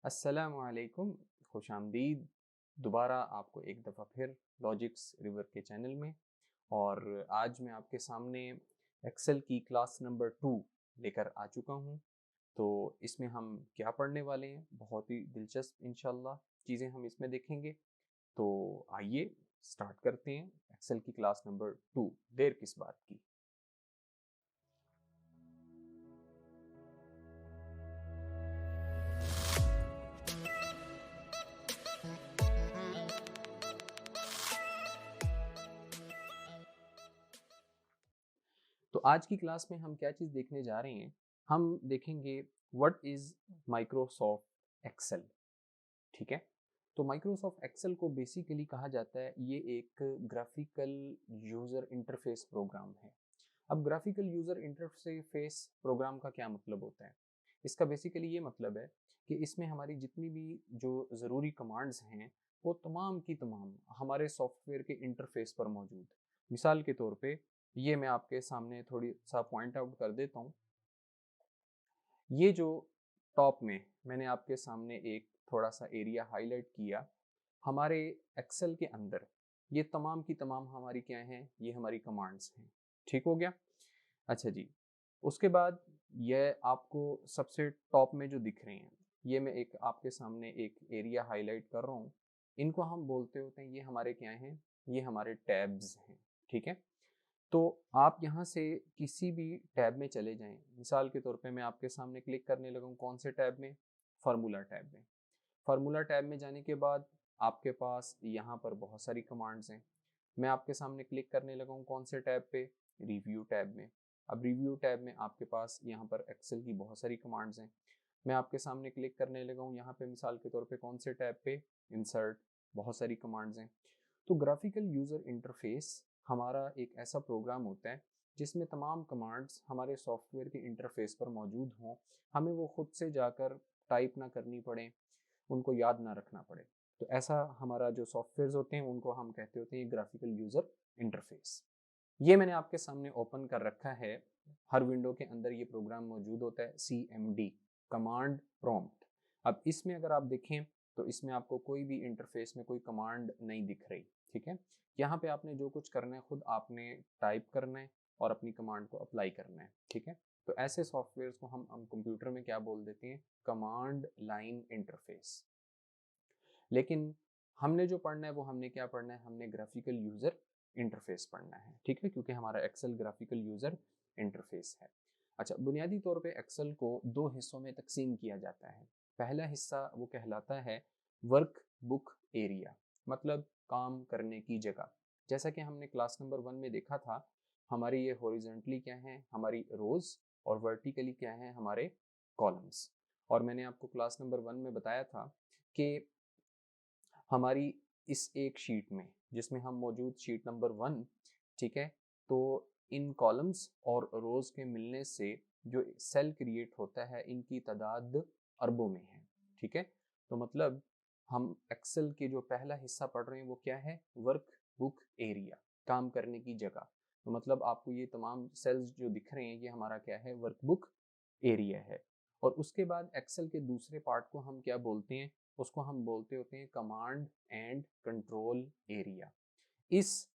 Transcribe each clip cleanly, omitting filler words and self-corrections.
अस्सलामुअलैकुम, खुश आमदीद दोबारा आपको एक दफ़ा फिर लॉजिक्स रिवर के चैनल में। और आज मैं आपके सामने एक्सेल की क्लास नंबर 2 लेकर आ चुका हूँ। तो इसमें हम क्या पढ़ने वाले हैं, बहुत ही दिलचस्प इंशाल्लाह चीज़ें हम इसमें देखेंगे। तो आइए स्टार्ट करते हैं एक्सेल की क्लास नंबर 2। देर किस बात की। तो आज की क्लास में हम क्या चीज़ देखने जा रहे हैं, हम देखेंगे व्हाट इज़ माइक्रोसॉफ्ट एक्सेल। ठीक है। तो माइक्रोसॉफ्ट एक्सेल को बेसिकली कहा जाता है, ये एक ग्राफिकल यूज़र इंटरफेस प्रोग्राम है। अब ग्राफिकल यूज़र इंटरफेस प्रोग्राम का क्या मतलब होता है? इसका बेसिकली ये मतलब है कि इसमें हमारी जितनी भी जो ज़रूरी कमांड्स हैं वो तमाम की तमाम हमारे सॉफ्टवेयर के इंटरफेस पर मौजूद। मिसाल के तौर पे ये मैं आपके सामने थोड़ी सा पॉइंट आउट कर देता हूँ। ये जो टॉप में मैंने आपके सामने एक थोड़ा सा एरिया हाईलाइट किया, हमारे एक्सेल के अंदर ये तमाम की तमाम हमारी क्या हैं, ये हमारी कमांड्स हैं। ठीक हो गया। अच्छा जी। उसके बाद यह आपको सबसे टॉप में जो दिख रहे हैं, ये मैं एक आपके सामने एक एरिया हाईलाइट कर रहा हूँ। इनको हम बोलते होते हैं, ये हमारे क्या हैं, ये हमारे टैब्स हैं। ठीक है। तो आप यहाँ से किसी भी टैब में चले जाएं। मिसाल के तौर पे मैं आपके सामने क्लिक करने लगा हूँ कौन से टैब में, फार्मूला टैब में। फार्मूला टैब में जाने के बाद आपके पास यहाँ पर बहुत सारी कमांड्स हैं। मैं आपके सामने क्लिक करने लगा हूँ कौन से टैब पे, रिव्यू टैब में। अब रिव्यू टैब में आपके पास यहाँ पर एक्सेल की बहुत सारी कमांड्स हैं। मैं आपके सामने क्लिक करने लगा हूँ यहाँ पे मिसाल के तौर पे कौन से टैब पे, इंसर्ट, बहुत सारी कमांड्स हैं। तो ग्राफिकल यूज़र इंटरफेस हमारा एक ऐसा प्रोग्राम होता है जिसमें तमाम कमांड्स हमारे सॉफ्टवेयर के इंटरफेस पर मौजूद हों, हमें वो खुद से जाकर टाइप ना करनी पड़े, उनको याद ना रखना पड़े। तो ऐसा हमारा जो सॉफ्टवेयर होते हैं उनको हम कहते होते हैं ग्राफिकल यूज़र इंटरफेस। ये मैंने आपके सामने ओपन कर रखा है। हर विंडो के अंदर ये प्रोग्राम मौजूद होता है, CMD, कमांड प्रॉम्प्ट। अब इसमें अगर आप देखें तो इसमें आपको कोई भी इंटरफेस में कोई कमांड नहीं दिख रही। ठीक है। यहाँ पे आपने जो कुछ करना है खुद आपने टाइप करना है और अपनी कमांड को अप्लाई करना है। ठीक है। तो ऐसे सॉफ्टवेयर को हम कंप्यूटर में क्या बोल देते हैं, कमांड लाइन इंटरफेस। लेकिन हमने जो पढ़ना है वो हमने क्या पढ़ना है, हमने ग्राफिकल यूज़र इंटरफेस पढ़ना है। ठीक है, क्योंकि हमारा एक्सेल ग्राफिकल यूज़र इंटरफेस है। अच्छा, बुनियादी तौर पे एक्सेल को दो हिस्सों में तकसीम किया जाता है। पहला हिस्सा वो कहलाता है वर्क बुक एरिया, मतलब काम करने की जगह। जैसा कि हमने क्लास नंबर 1 में देखा था, हमारी ये हॉरिजॉन्टली क्या है, हमारी रोज, और वर्टिकली क्या है, हमारे कॉलम्स। और मैंने आपको क्लास नंबर 1 में बताया था कि हमारी इस एक शीट में जिसमें हम मौजूद शीट नंबर 1, ठीक है, तो इन कॉलम्स और रोज के मिलने से जो सेल क्रिएट होता है इनकी तादाद अरबों में है। ठीक है। तो मतलब हम एक्सेल के जो पहला हिस्सा पढ़ रहे हैं वो क्या है, वर्क बुक एरिया, काम करने की जगह। तो मतलब आपको ये तमाम सेल्स जो दिख रहे हैं ये हमारा क्या है, वर्क बुक एरिया है। और उसके बाद एक्सेल के दूसरे पार्ट को हम क्या बोलते हैं, उसको हम बोलते होते हैं कमांड एंड कंट्रोल एरिया। इस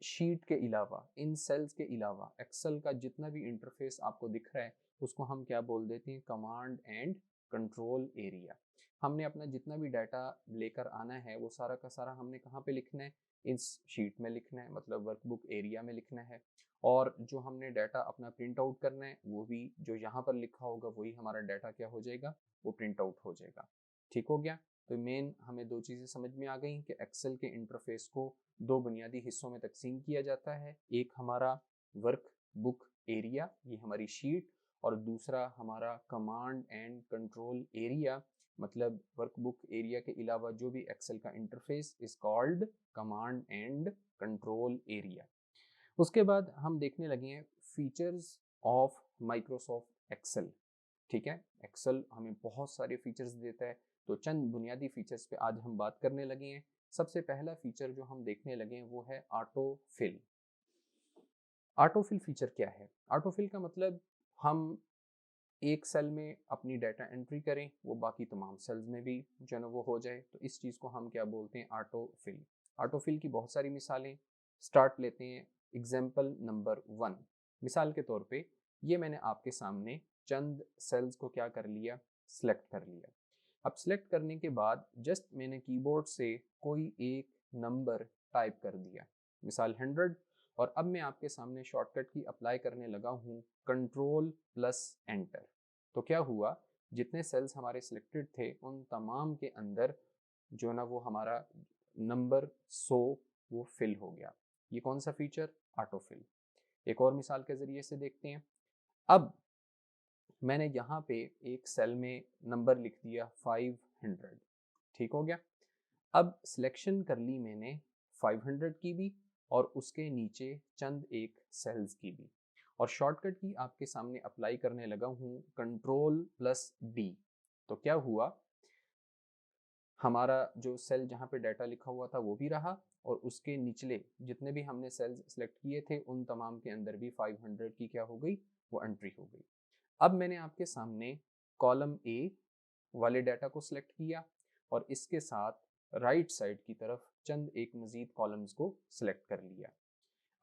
शीट के अलावा, इन सेल्स के अलावा एक्सेल का जितना भी इंटरफेस आपको दिख रहा है उसको हम क्या बोल देते हैं, कमांड एंड कंट्रोल एरिया। हमने अपना जितना भी डाटा लेकर आना है वो सारा का सारा हमने कहाँ पे लिखना है, इस शीट में लिखना है, मतलब वर्कबुक एरिया में लिखना है। और जो हमने डाटा अपना प्रिंट आउट करना है वो भी जो यहाँ पर लिखा होगा वही हमारा डाटा क्या हो जाएगा, वो प्रिंट आउट हो जाएगा। ठीक हो गया। तो मेन हमें दो चीज़ें समझ में आ गई कि एक्सेल के इंटरफेस को दो बुनियादी हिस्सों में तकसीम किया जाता है। एक हमारा वर्क बुक एरिया, ये हमारी शीट, और दूसरा हमारा कमांड एंड कंट्रोल एरिया, मतलब वर्क बुक एरिया के अलावा जो भी एक्सेल का interface is called command and control area. उसके बाद हम देखने लगे हैं फीचर्स ऑफ माइक्रोसॉफ्ट एक्सेल। ठीक है। एक्सेल हमें बहुत सारे फीचर्स देता है, तो चंद बुनियादी फीचर्स पे आज हम बात करने लगे हैं। सबसे पहला फीचर जो हम देखने लगे हैं वो है auto fill. Auto fill feature क्या है? ऑटो फिल का मतलब हम एक सेल में अपनी डाटा एंट्री करें, वो बाकी तमाम सेल्स में भी जो है ना वो हो जाए। तो इस चीज़ को हम क्या बोलते हैं, ऑटोफिल। ऑटोफिल की बहुत सारी मिसालें, स्टार्ट लेते हैं एग्जाम्पल नंबर 1। मिसाल के तौर पे ये मैंने आपके सामने चंद सेल्स को क्या कर लिया, सिलेक्ट कर लिया। अब सिलेक्ट करने के बाद जस्ट मैंने कीबोर्ड से कोई एक नंबर टाइप कर दिया, मिसाल 100, और अब मैं आपके सामने शॉर्टकट की अप्लाई करने लगा हूँ कंट्रोल प्लस एंटर। तो क्या हुआ, जितने सेल्स हमारे सिलेक्टेड थे उन तमाम के अंदर जो ना वो हमारा नंबर 100 वो फिल हो गया। ये कौन सा फीचर, ऑटोफिल। एक और मिसाल के ज़रिए से देखते हैं। अब मैंने यहाँ पे एक सेल में नंबर लिख दिया 500, ठीक हो गया। अब सिलेक्शन कर ली मैंने 500 की भी और उसके नीचे चंद एक सेल्स की भी, और शॉर्टकट की आपके सामने अप्लाई करने लगा हूँ कंट्रोल प्लस डी। तो क्या हुआ, हमारा जो सेल जहाँ पे डाटा लिखा हुआ था वो भी रहा, और उसके निचले जितने भी हमने सेल्स सेलेक्ट किए थे उन तमाम के अंदर भी 500 की क्या हो गई, वो एंट्री हो गई। अब मैंने आपके सामने कॉलम ए वाले डाटा को सिलेक्ट किया और इसके साथ राइट साइड की तरफ चंद एक मजीद कॉलम्स को सिलेक्ट कर लिया।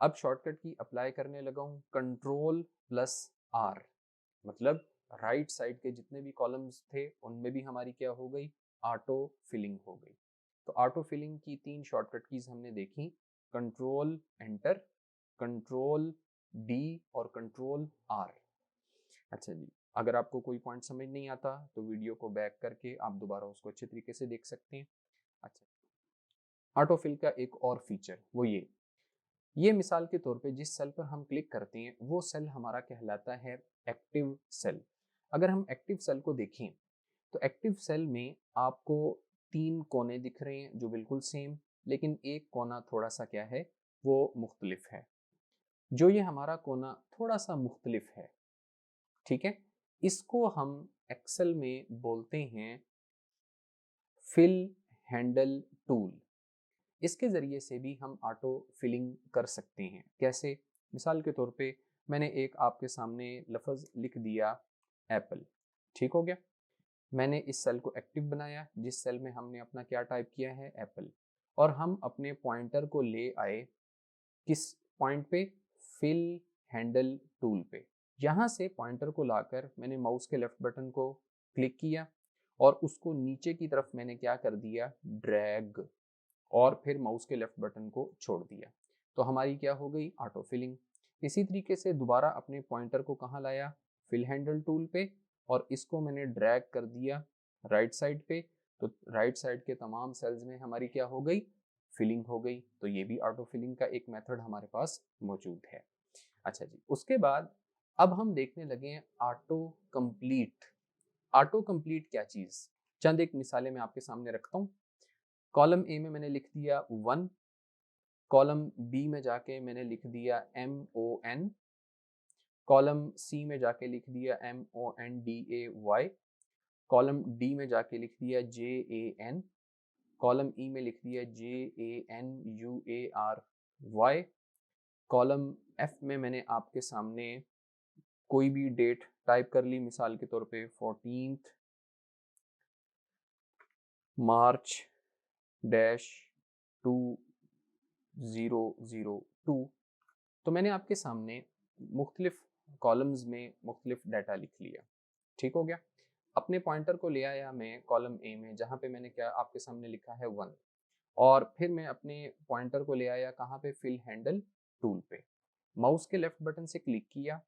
अब शॉर्टकट की अप्लाई करने लगा हूँ कंट्रोल प्लस आर, मतलब राइट साइड के जितने भी कॉलम्स थे उनमें भी हमारी क्या हो गई, ऑटो फिलिंग हो गई। तो ऑटो फिलिंग की 3 शॉर्टकट कीज हमने देखी, कंट्रोल एंटर, कंट्रोल डी और कंट्रोल आर। अच्छा जी, अगर आपको कोई पॉइंट समझ नहीं आता तो वीडियो को बैक करके आप दोबारा उसको अच्छे तरीके से देख सकते हैं। अच्छा, ऑटोफिल का एक और फीचर वो ये मिसाल के तौर पे जिस सेल पर हम क्लिक करते हैं वो सेल हमारा कहलाता है एक्टिव सेल। अगर हम एक्टिव सेल को देखें तो एक्टिव सेल में आपको 3 कोने दिख रहे हैं जो बिल्कुल सेम, लेकिन एक कोना थोड़ा सा क्या है, वो मुख्तलिफ है। जो ये हमारा कोना थोड़ा सा मुख्तलिफ है, ठीक है, इसको हम एक्सेल में बोलते हैं फिल हैंडल टूल। इसके ज़रिए से भी हम ऑटो फिलिंग कर सकते हैं। कैसे, मिसाल के तौर पे मैंने एक आपके सामने लफ्ज़ लिख दिया एप्पल, ठीक हो गया। मैंने इस सेल को एक्टिव बनाया जिस सेल में हमने अपना क्या टाइप किया है, एप्पल, और हम अपने पॉइंटर को ले आए किस पॉइंट पे, फिल हैंडल टूल पे। यहाँ से पॉइंटर को लाकर मैंने माउस के लेफ्ट बटन को क्लिक किया और उसको नीचे की तरफ मैंने क्या कर दिया, ड्रैग, और फिर माउस के लेफ्ट बटन को छोड़ दिया। तो हमारी क्या हो गई, ऑटो फिलिंग। इसी तरीके से दोबारा अपने पॉइंटर को कहाँ लाया, फिल हैंडल टूल पे, और इसको मैंने ड्रैग कर दिया राइट साइड पे। तो राइट साइड के तमाम सेल्स में हमारी क्या हो गई, फिलिंग हो गई। तो ये भी ऑटो फिलिंग का एक मेथड हमारे पास मौजूद है। अच्छा जी, उसके बाद अब हम देखने लगे हैं ऑटो कंप्लीट। ऑटो कंप्लीट क्या चीज़, चंद एक मिसालें मैं आपके सामने रखता हूँ। कॉलम ए में मैंने लिख दिया 1, कॉलम बी में जाके मैंने लिख दिया MON, कॉलम सी में जाके लिख दिया MONDAY, कॉलम डी में जाके लिख दिया JAN, कॉलम ई में लिख दिया JANUARY, कॉलम एफ में मैंने आपके सामने कोई भी डेट टाइप कर ली, मिसाल के तौर पे 14 मार्च डैश 2002। तो मैंने आपके सामने मुख्तलिफ कॉलम्स में मुख्तलिफ डाटा लिख लिया, ठीक हो गया। अपने पॉइंटर को ले आया मैं कॉलम ए में जहाँ पे मैंने क्या आपके सामने लिखा है 1, और फिर मैं अपने पॉइंटर को ले आया कहाँ पे, फिल हैंडल टूल पे। माउस के लेफ्ट बटन से क्लिक किया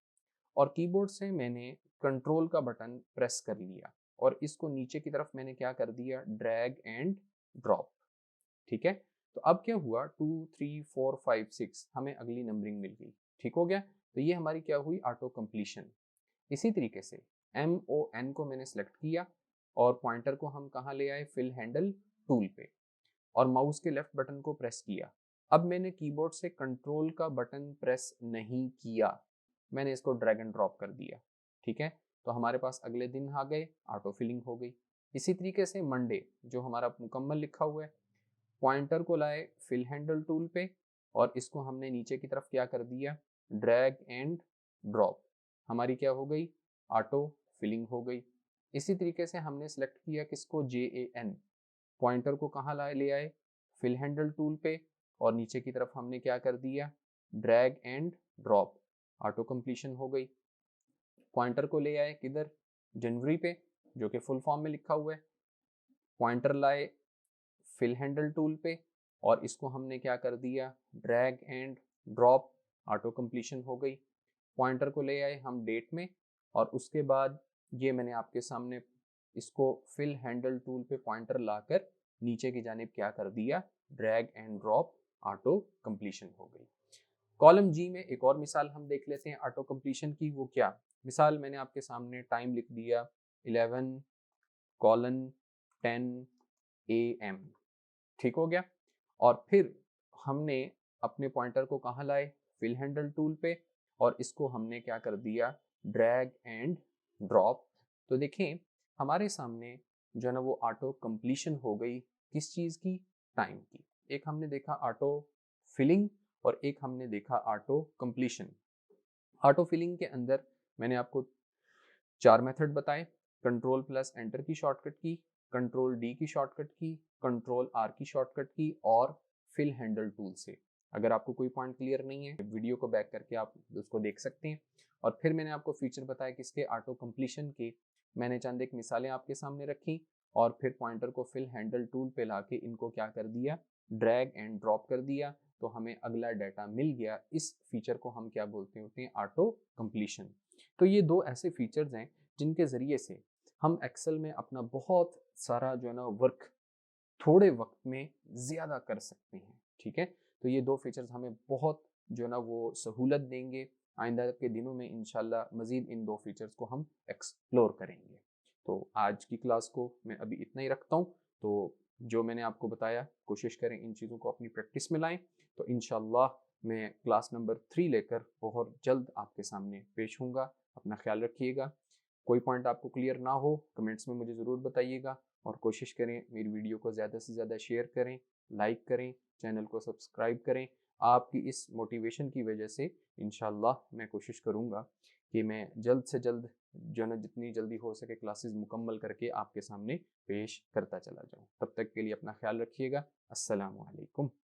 और कीबोर्ड से मैंने कंट्रोल का बटन प्रेस कर लिया और इसको नीचे की तरफ मैंने क्या कर दिया, ड्रैग एंड ड्रॉप, ठीक है। तो अब क्या हुआ, 2 3 4 5 6 हमें अगली नंबरिंग मिल गई, ठीक हो गया। तो ये हमारी क्या हुई, ऑटो कंप्लीशन। इसी तरीके से MON को मैंने सेलेक्ट किया और पॉइंटर को हम कहाँ ले आए, फिल हैंडल टूल पे, और माउस के लेफ्ट बटन को प्रेस किया। अब मैंने कीबोर्ड से कंट्रोल का बटन प्रेस नहीं किया, मैंने इसको ड्रैग एंड ड्रॉप कर दिया, ठीक है। तो हमारे पास अगले दिन आ गए, ऑटो फिलिंग हो गई। इसी तरीके से मंडे जो हमारा मुकम्मल लिखा हुआ है, पॉइंटर को लाए फिल हैंडल टूल पे और इसको हमने नीचे की तरफ क्या कर दिया, ड्रैग एंड ड्रॉप, हमारी क्या हो गई, ऑटो फिलिंग हो गई। इसी तरीके से हमने सेलेक्ट किया किसको, JAN, पॉइंटर को कहाँ ले आए, फिल हैंडल टूल पे, और नीचे की तरफ हमने क्या कर दिया, drag and drop, auto completion हो गई। पॉइंटर को ले आए किधर, जनवरी पे, जो कि फुल फॉर्म में लिखा हुआ है। पॉइंटर लाए फिल हैंडल टूल पे, और इसको हमने क्या कर दिया, drag and drop, auto completion हो गई। पॉइंटर को ले आए हम डेट में, और उसके बाद ये मैंने आपके सामने इसको फिल हैंडल टूल पे पॉइंटर लाकर नीचे की जानिब क्या कर दिया, drag and drop, auto completion हो गई। कॉलम जी में एक और मिसाल हम देख लेते हैं ऑटो कंप्लीशन की। वो क्या मिसाल, मैंने आपके सामने टाइम लिख दिया 11:10 AM, ठीक हो गया। और फिर हमने अपने पॉइंटर को कहाँ लाए, फिल हैंडल टूल पे, और इसको हमने क्या कर दिया, ड्रैग एंड ड्रॉप। तो देखें हमारे सामने जो है ना वो ऑटो कंप्लीशन हो गई, किस चीज़ की, टाइम की। एक हमने देखा ऑटो फिलिंग, और एक हमने देखा ऑटो कंप्लीशन। ऑटो फिलिंग के अंदर मैंने आपको 4 मेथड बताए, कंट्रोल प्लस एंटर की शॉर्टकट की, कंट्रोल डी की शॉर्टकट की, कंट्रोल आर की शॉर्टकट की, और फिल हैंडल टूल से। अगर आपको कोई पॉइंट क्लियर नहीं है, वीडियो को बैक करके आप उसको देख सकते हैं। और फिर मैंने आपको फीचर बताया किसके, ऑटो कंप्लीशन के। मैंने चंद एक मिसालें आपके सामने रखी, और फिर पॉइंटर को फिल हैंडल टूल पे लाके इनको क्या कर दिया, ड्रैग एंड ड्रॉप कर दिया, तो हमें अगला डाटा मिल गया। इस फीचर को हम क्या बोलते होते हैं, ऑटो कंप्लीशन। तो ये दो ऐसे फीचर्स हैं जिनके ज़रिए से हम एक्सेल में अपना बहुत सारा जो है ना वर्क थोड़े वक्त में ज़्यादा कर सकते हैं, ठीक है। तो ये दो फीचर्स हमें बहुत जो है ना वो सहूलत देंगे। आइंदा के दिनों में इंशाल्लाह मज़ीद इन दो फीचर्स को हम एक्सप्लोर करेंगे। तो आज की क्लास को मैं अभी इतना ही रखता हूँ। तो जो मैंने आपको बताया, कोशिश करें इन चीज़ों को अपनी प्रैक्टिस में लाएं। तो इंशाल्लाह मैं क्लास नंबर 3 लेकर बहुत जल्द आपके सामने पेश होऊंगा। अपना ख्याल रखिएगा। कोई पॉइंट आपको क्लियर ना हो, कमेंट्स में मुझे ज़रूर बताइएगा, और कोशिश करें मेरी वीडियो को ज़्यादा से ज़्यादा शेयर करें, लाइक करें, चैनल को सब्सक्राइब करें। आपकी इस मोटिवेशन की वजह से इंशाल्लाह मैं कोशिश करूँगा कि मैं जल्द से जल्द जो है ना जितनी जल्दी हो सके क्लासेस मुकम्मल करके आपके सामने पेश करता चला जाऊँ। तब तक के लिए अपना ख्याल रखिएगा। अस्सलामु अलैकुम।